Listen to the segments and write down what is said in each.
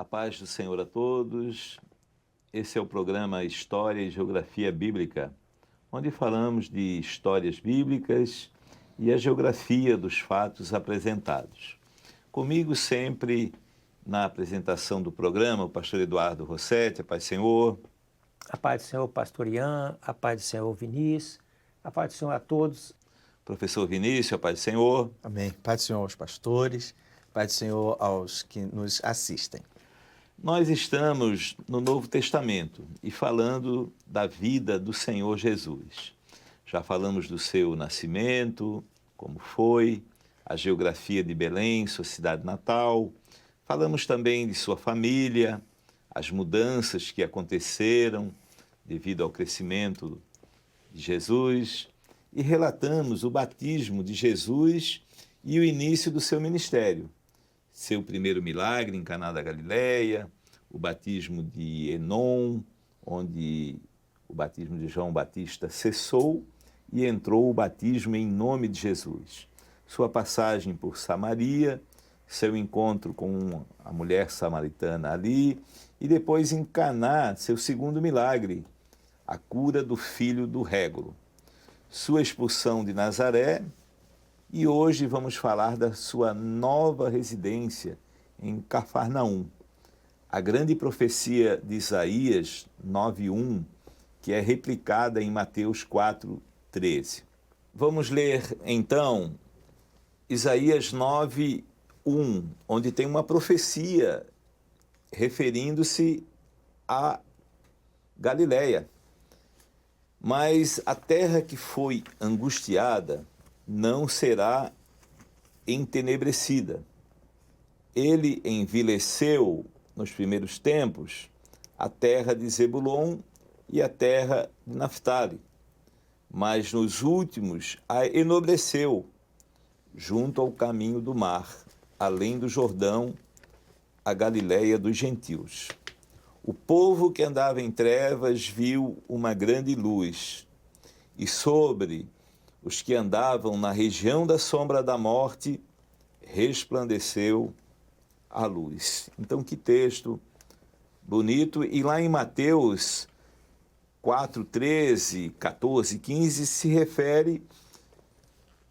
paz do Senhor a todos. Esse é o programa História e Geografia Bíblica, onde falamos de histórias bíblicas e a geografia dos fatos apresentados. Comigo sempre, na apresentação do programa, o pastor Eduardo Rossetti, a paz do Senhor. A paz do Senhor, pastor Ian, a paz do Senhor, Vinícius, a paz do Senhor a todos. Professor Vinícius, a paz do Senhor. Amém. Paz do Senhor aos pastores, paz do Senhor aos que nos assistem. Nós estamos no Novo Testamento e falando da vida do Senhor Jesus. Já falamos do seu nascimento, como foi, a geografia de Belém, sua cidade natal. Falamos também de sua família, as mudanças que aconteceram devido ao crescimento de Jesus. E relatamos o batismo de Jesus e o início do seu ministério. Seu primeiro milagre em Caná da Galileia, o batismo de Enom, onde o batismo de João Batista cessou e entrou o batismo em nome de Jesus. Sua passagem por Samaria, seu encontro com a mulher samaritana ali, e depois em Caná, seu segundo milagre, a cura do filho do régulo. Sua expulsão de Nazaré, e hoje vamos falar da sua nova residência em Cafarnaum. A grande profecia de Isaías 9:1, que é replicada em Mateus 4:13. Vamos ler então Isaías 9:1, onde tem uma profecia referindo-se a Galileia. Mas a terra que foi angustiada não será entenebrecida. Ele envileceu nos primeiros tempos a terra de Zebulon e a terra de Naftali, mas nos últimos a enobreceu junto ao caminho do mar, além do Jordão, a Galileia dos gentios. O povo que andava em trevas viu uma grande luz, e sobre os que andavam na região da sombra da morte, resplandeceu a luz. Então, que texto bonito. E lá em Mateus 4:13, 14, 15, se refere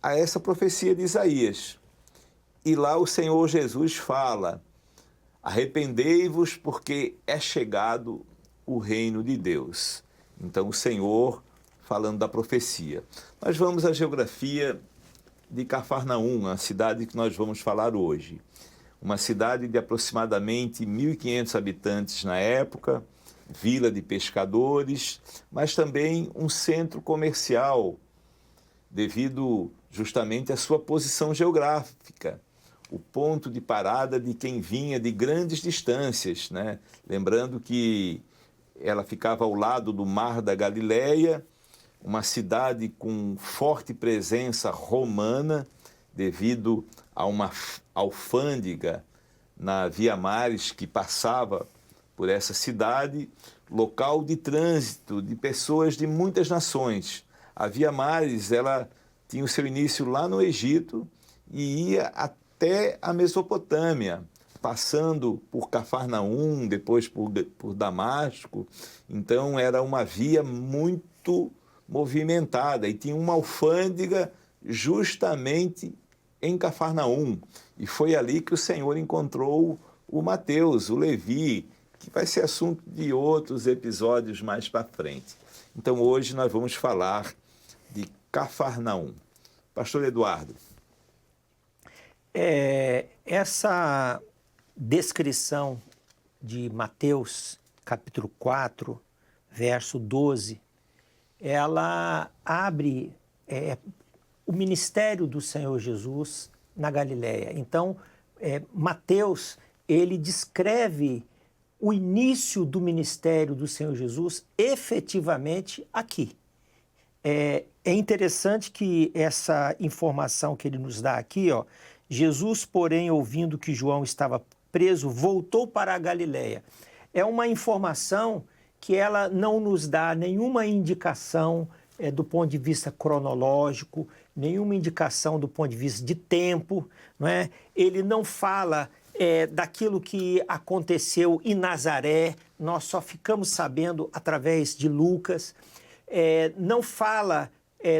a essa profecia de Isaías. E lá o Senhor Jesus fala: arrependei-vos, porque é chegado o reino de Deus. Então, o Senhor falando da profecia. Nós vamos à geografia de Cafarnaum, a cidade que nós vamos falar hoje. Uma cidade de aproximadamente 1.500 habitantes na época, vila de pescadores, mas também um centro comercial, devido justamente à sua posição geográfica, o ponto de parada de quem vinha de grandes distâncias, né? Lembrando que ela ficava ao lado do Mar da Galileia, uma cidade com forte presença romana, devido a uma alfândega na Via Maris que passava por essa cidade, local de trânsito de pessoas de muitas nações. A Via Maris, ela tinha o seu início lá no Egito e ia até a Mesopotâmia, passando por Cafarnaum, depois por Damasco. Então, era uma via muito movimentada e tinha uma alfândega justamente em Cafarnaum. E foi ali que o Senhor encontrou o Mateus, o Levi, que vai ser assunto de outros episódios mais para frente. Então, hoje nós vamos falar de Cafarnaum. Pastor Eduardo. Essa descrição de Mateus, capítulo 4, verso 12, ela abre o ministério do Senhor Jesus na Galileia. Então, Mateus, ele descreve o início do ministério do Senhor Jesus efetivamente aqui. É interessante que essa informação que ele nos dá aqui, ó, Jesus, porém, ouvindo que João estava preso, voltou para a Galileia. É uma informação que ela não nos dá nenhuma indicação do ponto de vista cronológico, nenhuma indicação do ponto de vista de tempo, não é? Ele não fala daquilo que aconteceu em Nazaré, nós só ficamos sabendo através de Lucas. Não fala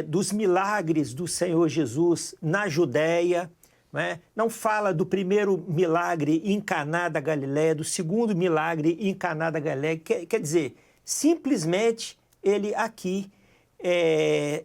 dos milagres do Senhor Jesus na Judéia, né? Não fala do primeiro milagre em Caná da Galiléia, do segundo milagre em Caná da Galiléia. Quer dizer, simplesmente ele aqui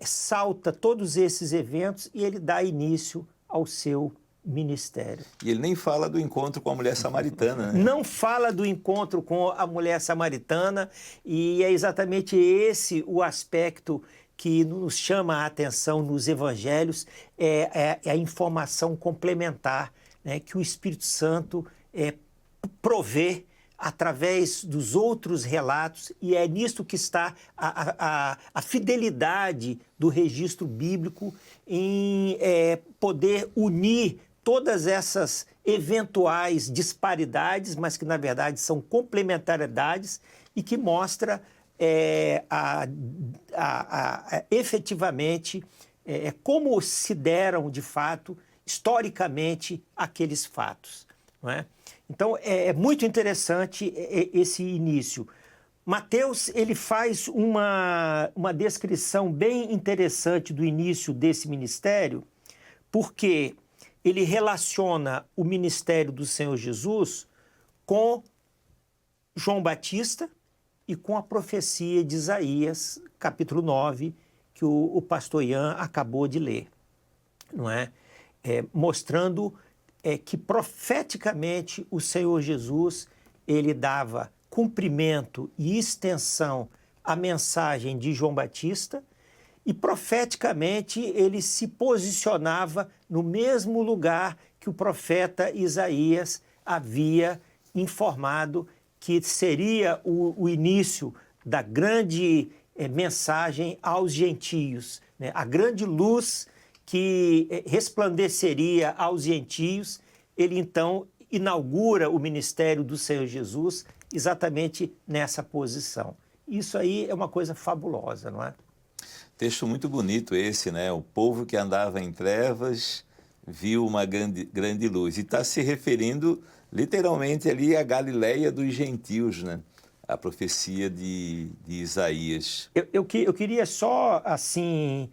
salta todos esses eventos e ele dá início ao seu ministério. E ele nem fala do encontro com a mulher samaritana, né? Não fala do encontro com a mulher samaritana, e é exatamente esse o aspecto que nos chama a atenção nos evangelhos, é a informação complementar, né, que o Espírito Santo provê através dos outros relatos, e é nisto que está a fidelidade do registro bíblico em poder unir todas essas eventuais disparidades, mas que na verdade são complementariedades e que mostra efetivamente como se deram de fato, historicamente, aqueles fatos, não é? Então é muito interessante esse início. Mateus ele faz uma descrição bem interessante do início desse ministério, porque ele relaciona o ministério do Senhor Jesus com João Batista e com a profecia de Isaías, capítulo 9, que o pastor Ian acabou de ler, não é? Mostrando que profeticamente o Senhor Jesus ele dava cumprimento e extensão à mensagem de João Batista, e profeticamente ele se posicionava no mesmo lugar que o profeta Isaías havia informado que seria o início da grande mensagem aos gentios, né? A grande luz que resplandeceria aos gentios. Ele então inaugura o ministério do Senhor Jesus exatamente nessa posição. Isso aí é uma coisa fabulosa, não é? Texto muito bonito esse, né? O povo que andava em trevas viu uma grande luz. E está se referindo literalmente ali à Galileia dos gentios, né? A profecia de Isaías. Eu queria só, assim,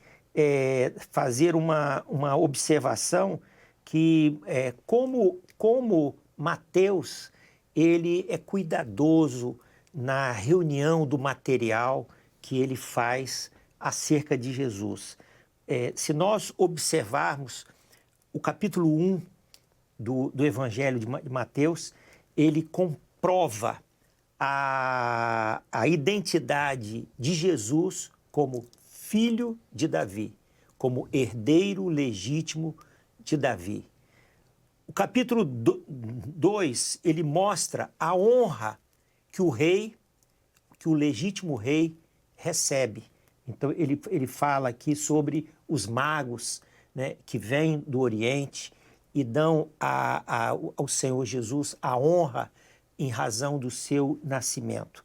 fazer uma observação que como Mateus ele é cuidadoso na reunião do material que ele faz acerca de Jesus. Se nós observarmos o capítulo 1 do Evangelho de Mateus, ele comprova a identidade de Jesus como filho de Davi, como herdeiro legítimo de Davi. O capítulo 2, ele mostra a honra que o legítimo rei recebe. Então, ele fala aqui sobre os magos, né, que vêm do Oriente e dão ao Senhor Jesus a honra em razão do seu nascimento.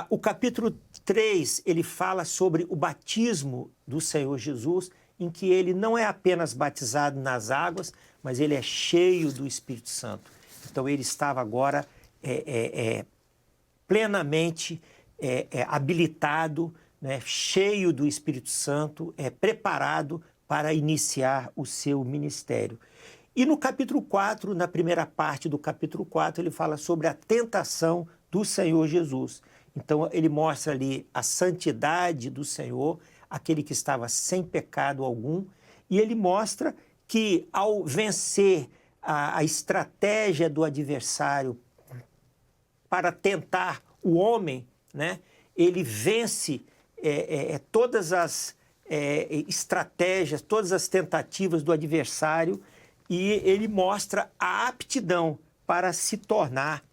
O capítulo 3, ele fala sobre o batismo do Senhor Jesus, em que ele não é apenas batizado nas águas, mas ele é cheio do Espírito Santo. Então, ele estava agora plenamente habilitado, né, cheio do Espírito Santo, preparado para iniciar o seu ministério. E no capítulo 4, na primeira parte do capítulo 4, ele fala sobre a tentação do Senhor Jesus. Então, ele mostra ali a santidade do Senhor, aquele que estava sem pecado algum, e ele mostra que, ao vencer a estratégia do adversário para tentar o homem, né, ele vence todas as estratégias, todas as tentativas do adversário, e ele mostra a aptidão para se tornar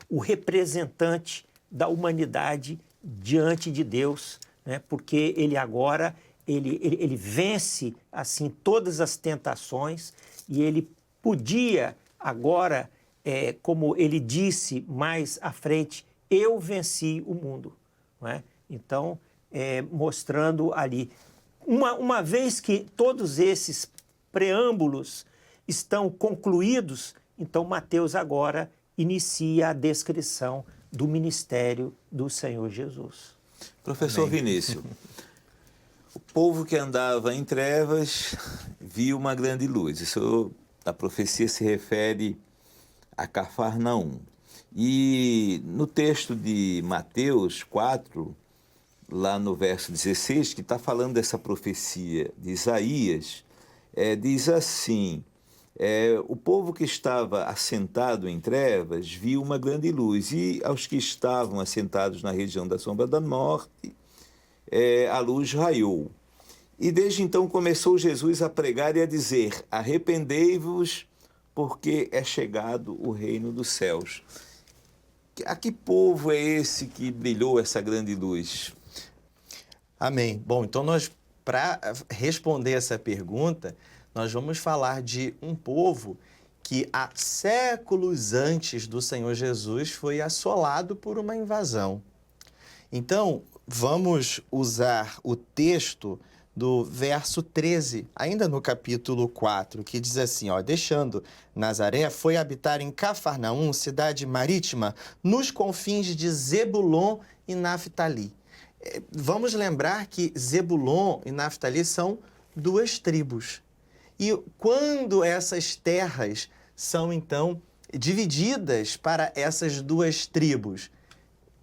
o representante da humanidade diante de Deus, né? Porque ele agora ele vence assim todas as tentações, e ele podia agora, como ele disse mais à frente, eu venci o mundo, não é? Então, mostrando ali, uma vez que todos esses preâmbulos estão concluídos, Então, Mateus agora inicia a descrição do ministério do Senhor Jesus. Professor Amém. Vinícius, o povo que andava em trevas viu uma grande luz. Isso, a profecia se refere a Cafarnaum. E no texto de Mateus 4, lá no verso 16, que está falando dessa profecia de Isaías, diz assim: o povo que estava assentado em trevas viu uma grande luz, e aos que estavam assentados na região da sombra da morte, a luz raiou. E desde então começou Jesus a pregar e a dizer: arrependei-vos, porque é chegado o reino dos céus. A que povo é esse que brilhou essa grande luz? Amém. Bom, então para responder essa pergunta, nós vamos falar de um povo que há séculos antes do Senhor Jesus foi assolado por uma invasão. Então, vamos usar o texto do verso 13, ainda no capítulo 4, que diz assim, deixando Nazaré, foi habitar em Cafarnaum, cidade marítima, nos confins de Zebulon e Naftali. Vamos lembrar que Zebulon e Naftali são duas tribos. E quando essas terras são, então, divididas para essas duas tribos,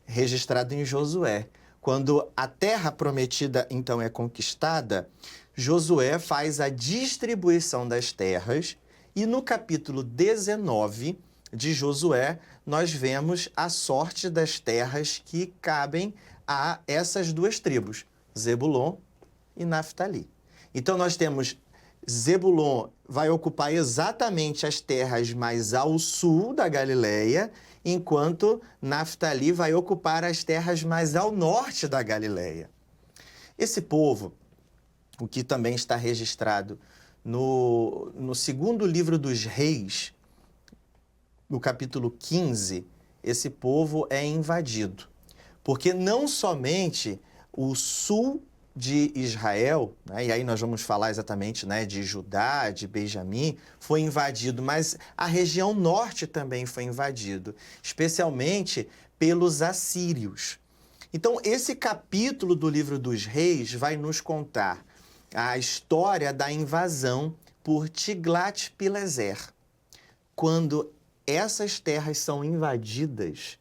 registrado em Josué, quando a terra prometida, então, é conquistada, Josué faz a distribuição das terras e no capítulo 19 de Josué, nós vemos a sorte das terras que cabem a essas duas tribos, Zebulon e Naftali. Então, nós temos Zebulon vai ocupar exatamente as terras mais ao sul da Galileia, enquanto Naftali vai ocupar as terras mais ao norte da Galileia. Esse povo, o que também está registrado no segundo livro dos Reis, no capítulo 15, esse povo é invadido. Porque não somente o sul de Israel, e aí nós vamos falar exatamente de Judá, de Benjamim, foi invadido, mas a região norte também foi invadido, especialmente pelos assírios. Então, esse capítulo do livro dos Reis vai nos contar a história da invasão por Tiglat-Pileser. Quando essas terras são invadidas,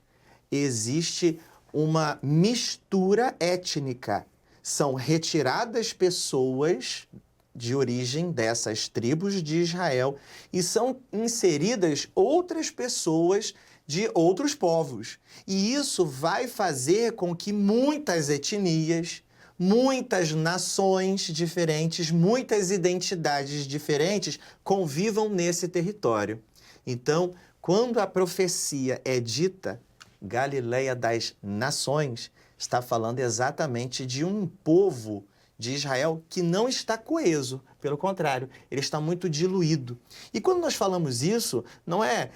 existe uma mistura étnica. São retiradas pessoas de origem dessas tribos de Israel e são inseridas outras pessoas de outros povos. E isso vai fazer com que muitas etnias, muitas nações diferentes, muitas identidades diferentes convivam nesse território. Então, quando a profecia é dita, Galileia das Nações, está falando exatamente de um povo de Israel que não está coeso, pelo contrário, ele está muito diluído. E quando nós falamos isso, não é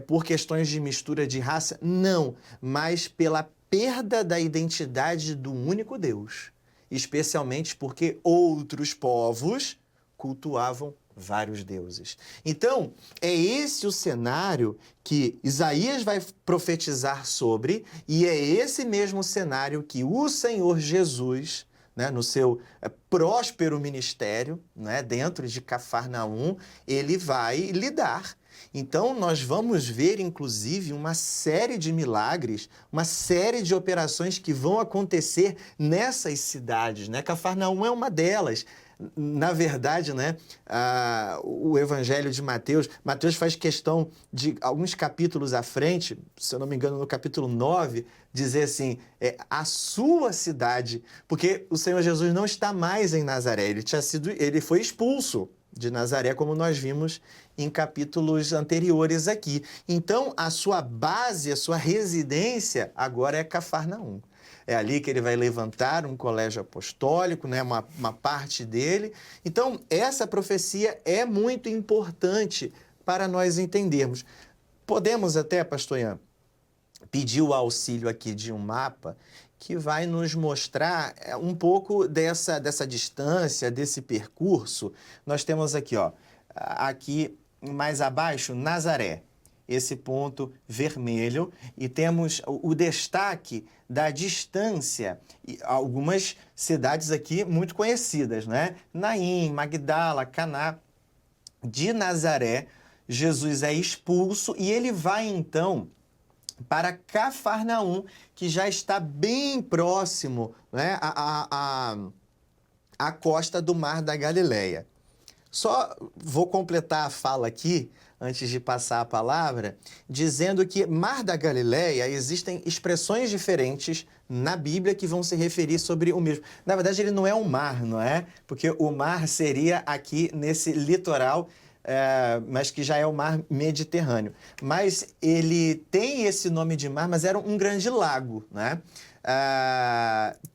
por questões de mistura de raça, não, mas pela perda da identidade do único Deus, especialmente porque outros povos cultuavam vários deuses. Então, é esse o cenário que Isaías vai profetizar sobre, e é esse mesmo cenário que o Senhor Jesus, no seu próspero ministério, dentro de Cafarnaum, ele vai lidar. Então, nós vamos ver, inclusive, uma série de milagres, uma série de operações que vão acontecer nessas cidades. Cafarnaum é uma delas. Na verdade, o Evangelho de Mateus faz questão de, alguns capítulos à frente, se eu não me engano, no capítulo 9, dizer assim, a sua cidade, porque o Senhor Jesus não está mais em Nazaré, ele foi expulso de Nazaré, como nós vimos em capítulos anteriores aqui. Então, a sua base, a sua residência agora é Cafarnaum. É ali que ele vai levantar um colégio apostólico, uma parte dele. Então, essa profecia é muito importante para nós entendermos. Podemos até, pastor Ian, pedir o auxílio aqui de um mapa que vai nos mostrar um pouco dessa distância, desse percurso. Nós temos aqui, aqui mais abaixo, Nazaré. esse ponto vermelho e temos o destaque da distância. E algumas cidades aqui muito conhecidas, né? Naim, Magdala, Caná. De Nazaré, Jesus é expulso e ele vai então para Cafarnaum, que já está bem próximo, né, à costa do Mar da Galileia. Só vou completar a fala aqui, antes de passar a palavra, dizendo que Mar da Galileia existem expressões diferentes na Bíblia que vão se referir sobre o mesmo. Na verdade, ele não é um mar, não é? Porque o mar seria aqui nesse litoral, mas que já é o mar Mediterrâneo. Mas ele tem esse nome de mar, mas era um grande lago, né?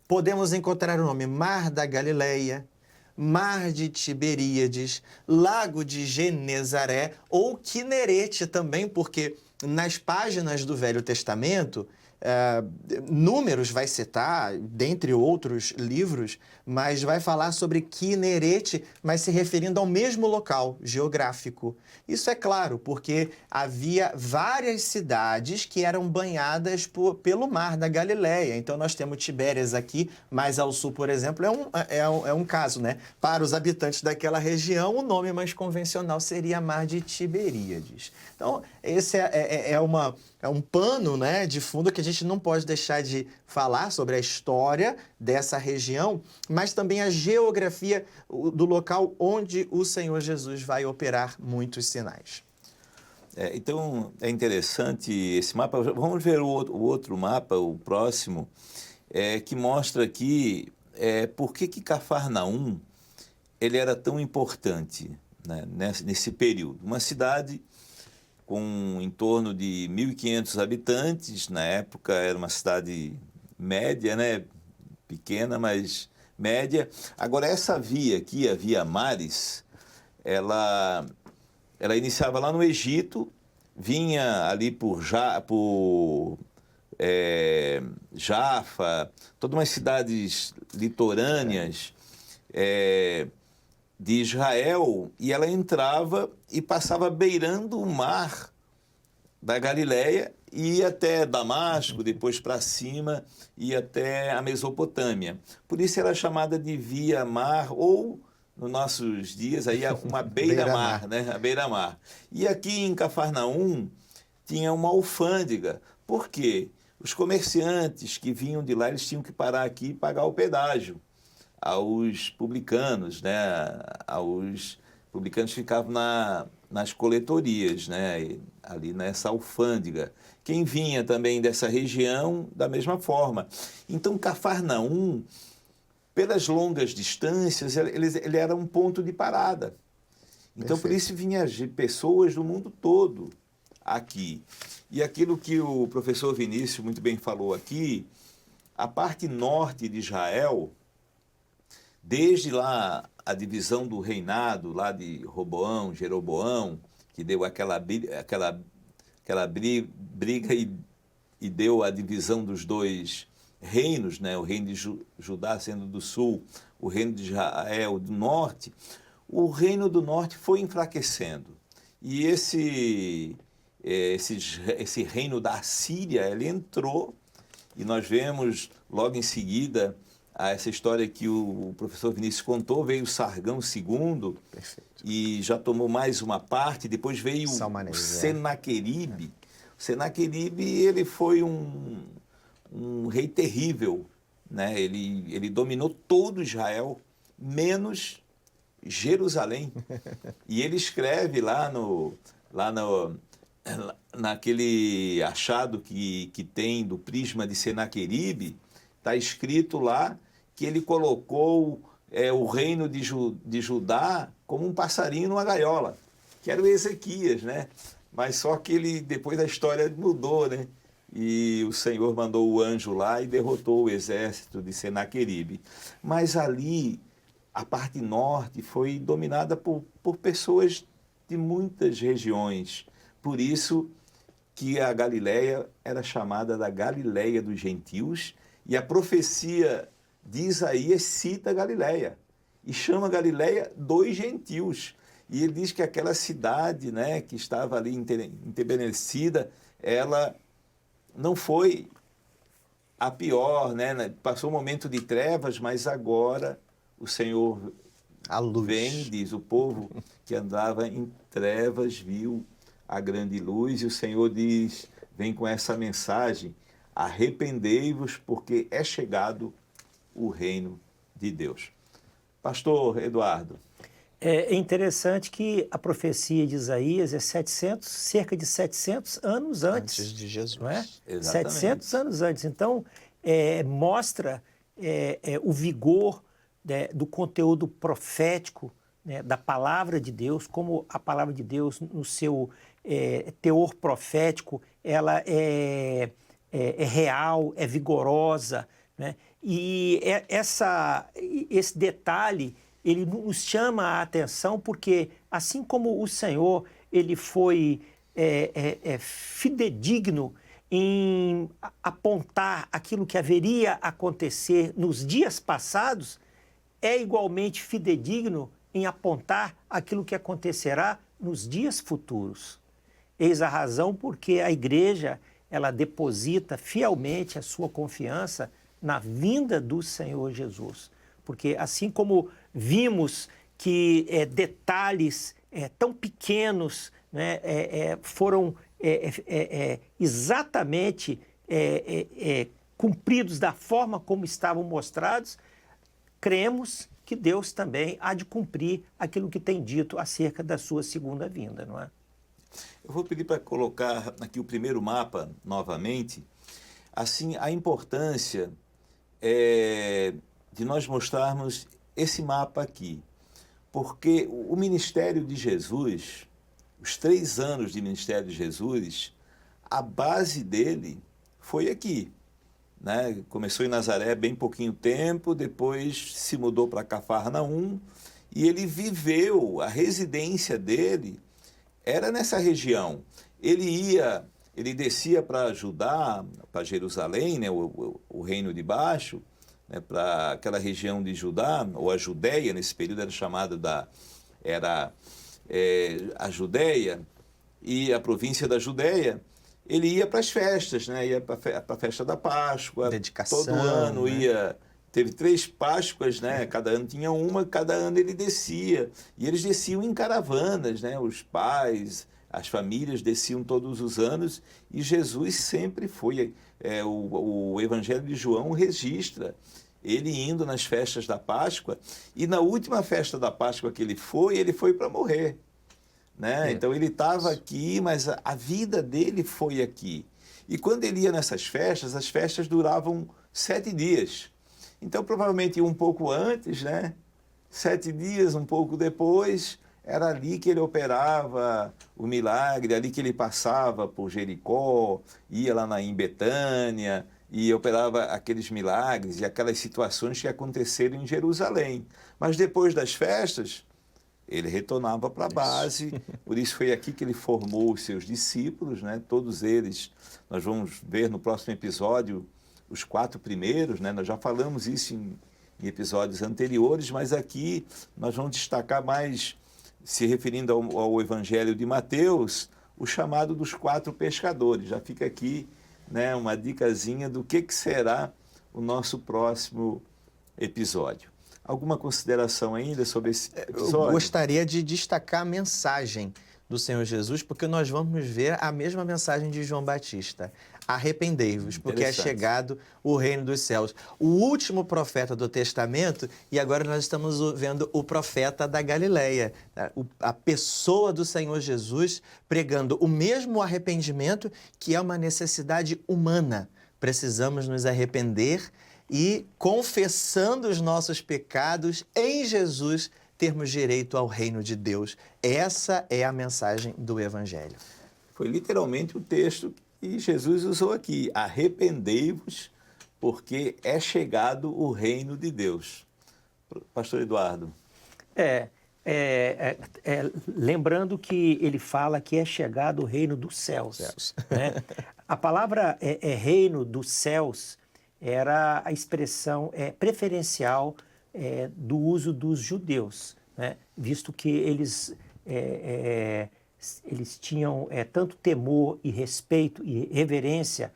Podemos encontrar o nome Mar da Galileia, Mar de Tiberíades, Lago de Genezaré ou Quinerete também, porque nas páginas do Velho Testamento, Números vai citar, dentre outros livros, mas vai falar sobre Quinerete, mas se referindo ao mesmo local geográfico. Isso é claro, porque havia várias cidades que eram banhadas pelo Mar da Galileia. Então nós temos Tibérias aqui, mais ao sul, por exemplo, é um caso, né? Para os habitantes daquela região, o nome mais convencional seria Mar de Tiberíades. Então, esse é um pano, né, de fundo que a gente não pode deixar de falar sobre a história dessa região, mas também a geografia do local onde o Senhor Jesus vai operar muitos sinais. Então, é interessante esse mapa. Vamos ver o outro mapa, o próximo, que mostra aqui por que Cafarnaum ele era tão importante, né, nesse período. Uma cidade com em torno de 1.500 habitantes, na época era uma cidade média, né? Pequena, mas média. Agora, essa via aqui, a Via Maris, ela iniciava lá no Egito, vinha ali por Jafa, todas umas cidades litorâneas, de Israel, e ela entrava e passava beirando o mar da Galileia e ia até Damasco, depois para cima e até a Mesopotâmia. Por isso ela é chamada de Via Mar, ou nos nossos dias aí uma beira-mar, né? A beira-mar. E aqui em Cafarnaum tinha uma alfândega. Por quê? Os comerciantes que vinham de lá, eles tinham que parar aqui e pagar o pedágio aos publicanos, né? Os publicanos ficavam nas coletorias, né? Ali nessa alfândega. Quem vinha também dessa região, da mesma forma. Então, Cafarnaum, pelas longas distâncias, ele era um ponto de parada. Então, Perfeito. Por isso vinha pessoas do mundo todo aqui. E aquilo que o professor Vinícius muito bem falou aqui, a parte norte de Israel, desde lá a divisão do reinado lá de Jeroboão, que deu aquela briga e deu a divisão dos dois reinos, né? O reino de Judá sendo do sul, o reino de Israel do norte. O reino do norte foi enfraquecendo. E esse reino da Assíria, ele entrou, e nós vemos logo em seguida essa história que o professor Vinícius contou, veio o Sargão II, Perfeito. E já tomou mais uma parte, depois veio o Senaqueribe. O Senaqueribe, ele foi um rei terrível, né? Ele dominou todo Israel, menos Jerusalém. E ele escreve naquele achado que tem do prisma de Senaqueribe, está escrito lá que ele colocou o reino de Judá como um passarinho numa gaiola, que era o Ezequias, né? Mas só que depois a história mudou, né? E o Senhor mandou o anjo lá e derrotou o exército de Senaqueribe. Mas ali, a parte norte foi dominada por pessoas de muitas regiões. Por isso que a Galileia era chamada da Galileia dos gentios, e a profecia de Isaías cita a Galileia e chama a Galileia dos gentios. E ele diz que aquela cidade, né, que estava ali entebenecida, ela não foi a pior, né? Passou um momento de trevas, mas agora o Senhor A luz. vem, diz, o povo que andava em trevas viu a grande luz, e o Senhor diz, vem com essa mensagem: arrependei-vos, porque é chegado o reino de Deus. Pastor Eduardo. É interessante que a profecia de Isaías é cerca de 700 anos antes De Jesus. não é? Exatamente. 700 anos antes. Então, mostra o vigor, né, do conteúdo profético, né, da palavra de Deus, como a palavra de Deus, no seu teor profético, ela é real, é vigorosa, né? E esse detalhe, ele nos chama a atenção porque, assim como o Senhor, ele foi fidedigno em apontar aquilo que haveria a acontecer nos dias passados, é igualmente fidedigno em apontar aquilo que acontecerá nos dias futuros. Eis a razão porque a igreja, ela deposita fielmente a sua confiança na vinda do Senhor Jesus. Porque assim como vimos que detalhes tão pequenos, né, foram exatamente cumpridos da forma como estavam mostrados, cremos que Deus também há de cumprir aquilo que tem dito acerca da sua segunda vinda, não é? Eu vou pedir para colocar aqui o primeiro mapa novamente. Assim, a importância de nós mostrarmos esse mapa aqui. Porque o ministério de Jesus, os 3 anos de ministério de Jesus, a base dele foi aqui, né? Começou em Nazaré bem pouquinho tempo, depois se mudou para Cafarnaum, e ele viveu, a residência dele era nessa região. Ele descia para Judá, para Jerusalém, né, o reino de baixo, né, para aquela região de Judá, ou a Judéia, nesse período era chamada a Judéia, e a província da Judéia. Ele ia para as festas, né, ia para a festa da Páscoa, dedicação, todo ano, né? ia. Teve 3 Páscoas, né? Cada ano tinha uma, cada ano ele descia. E eles desciam em caravanas, né? Os pais, as famílias desciam todos os anos, e Jesus sempre foi. O Evangelho de João registra ele indo nas festas da Páscoa, e na última festa da Páscoa que ele foi para morrer, né? Então ele estava aqui, mas a vida dele foi aqui. E quando ele ia nessas festas, as festas duravam 7 dias. Então, provavelmente um pouco antes, né? 7 dias, um pouco depois, era ali que ele operava o milagre, ali que ele passava por Jericó, ia lá em Betânia e operava aqueles milagres e aquelas situações que aconteceram em Jerusalém. Mas depois das festas, ele retornava para a base, por isso foi aqui que ele formou os seus discípulos, né? Todos eles, nós vamos ver no próximo episódio, os 4 primeiros, né? Nós já falamos isso em episódios anteriores, mas aqui nós vamos destacar mais, se referindo ao Evangelho de Mateus, o chamado dos 4 pescadores. Já fica aqui, né, uma dicasinha do que será o nosso próximo episódio. Alguma consideração ainda sobre esse episódio? Eu gostaria de destacar a mensagem do Senhor Jesus, porque nós vamos ver a mesma mensagem de João Batista. Arrependei-vos, porque é chegado o reino dos céus. O último profeta do Testamento, e agora nós estamos vendo o profeta da Galileia, a pessoa do Senhor Jesus pregando o mesmo arrependimento, que é uma necessidade humana. Precisamos nos arrepender e, confessando os nossos pecados em Jesus, termos direito ao reino de Deus. Essa é a mensagem do Evangelho. Foi literalmente o texto que Jesus usou aqui: arrependei-vos, porque é chegado o reino de Deus. Pastor Eduardo. Lembrando que ele fala que é chegado o reino dos céus. Né? A palavra reino dos céus era a expressão preferencial do uso dos judeus, né? Visto que eles eles tinham tanto temor e respeito e reverência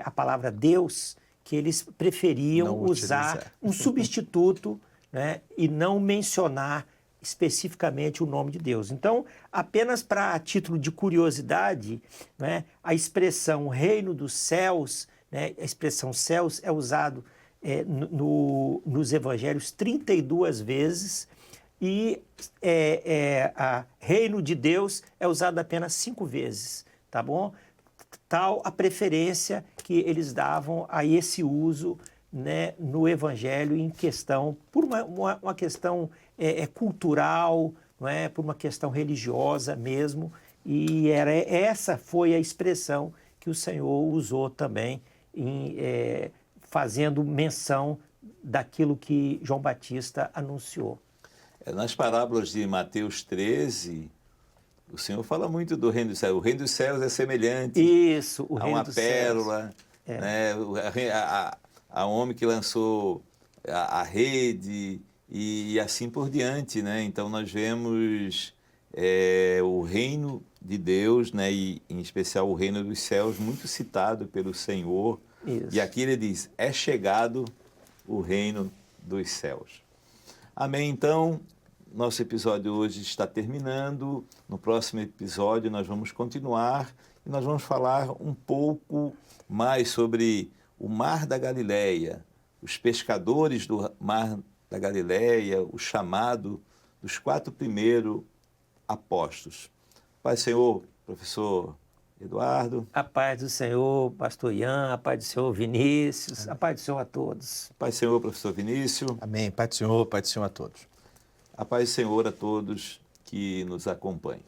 à palavra Deus, que eles preferiam Não usar utilizar. um substituto, né, e não mencionar especificamente o nome de Deus. Então, apenas para título de curiosidade, né, a expressão reino dos céus, né, a expressão céus é usado nos evangelhos 32 vezes, e a reino de Deus é usado apenas 5 vezes, tá bom? Tal a preferência que eles davam a esse uso, né, no evangelho em questão, por uma questão cultural, não é? Por uma questão religiosa mesmo, e essa foi a expressão que o Senhor usou também, fazendo menção daquilo que João Batista anunciou. Nas parábolas de Mateus 13, o Senhor fala muito do reino dos céus. O reino dos céus é semelhante Isso, o a reino uma dos pérola, céus. né? A homem que lançou a rede e assim por diante, né? Então nós vemos o reino de Deus, né? E em especial o reino dos céus, muito citado pelo Senhor. Isso. E aqui ele diz: é chegado o reino dos céus. Amém. Então, nosso episódio hoje está terminando. No próximo episódio nós vamos continuar e nós vamos falar um pouco mais sobre o Mar da Galileia, os pescadores do Mar da Galileia, o chamado dos 4 primeiros apóstolos. Pai Senhor, professor Eduardo. A paz do Senhor, pastor Ian, a paz do Senhor, Vinícius, a paz do Senhor a todos. Pai Senhor, professor Vinícius. Amém. Pai do Senhor a todos. A paz do Senhor a todos que nos acompanham.